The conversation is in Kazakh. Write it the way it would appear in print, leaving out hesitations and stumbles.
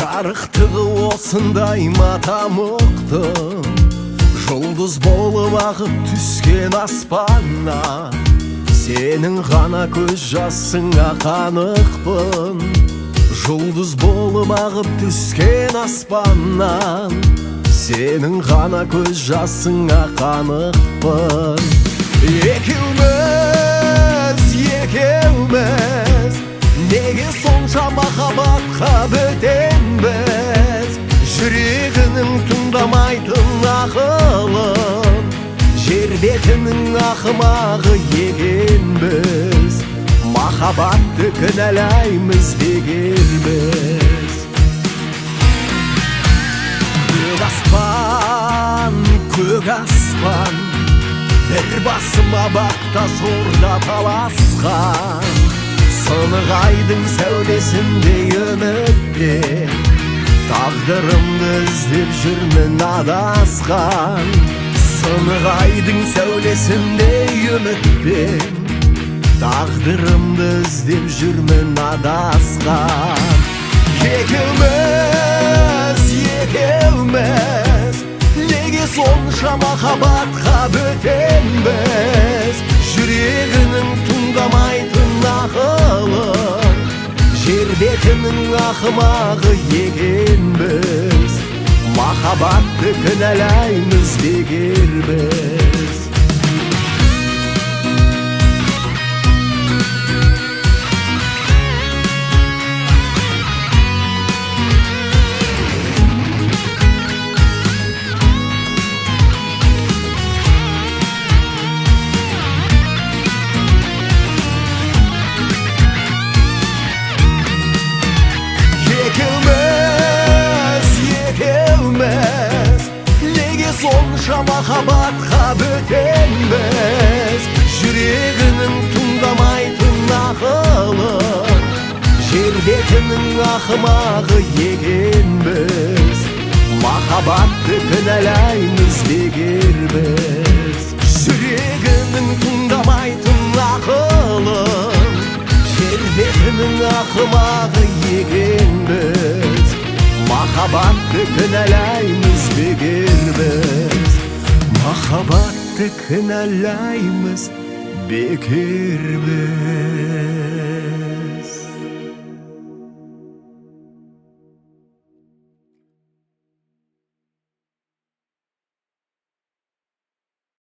жарықтығы осындай матамықтың жұлдыз болып ағып түскен аспанна сенің ғана көз жасыңа қанықпын. Жұлдыз болып ағып түскен аспаннан сенің ғана көз жасыңа қанықпын. Екеуміз неге сонша махаббатқа бөтенбіз? Жүрегінің тыңдамайтын ақылын, жер бетінің ақымағы екенбіз. Махаббатты кінәлаймыз бекер біз. Көк аспан бір басыма бақта зорда таласқан, сынық айдың сәулесіндей үмітпен тағдырымды іздеп жүрмін адасқан. Сынық айдың сәулесіндей үмітпен тағдырымды іздеп жүрмін адасқан. Екеуміз неге сонша махаббатқа бөтенбіз? Жүрегінің тыңдамайтын ақылын, жер бетінің ақымағы екенбіз. Махаббатты кінәлаймыз бекер біз. Неге сонша махаббатқа бөтенбіз? Жүрегінің тыңдамайтын ақылын, жер бетінің ақымағы екенбіз. Махаббатты кінәлаймыз бекер біз. Жүрегінің тыңдамайтын ақылын, жер бетінің ақымағы екенбіз. Махаббатты кінәлаймыз бекер біз. Махаббатты кінәлаймыз бекер біз.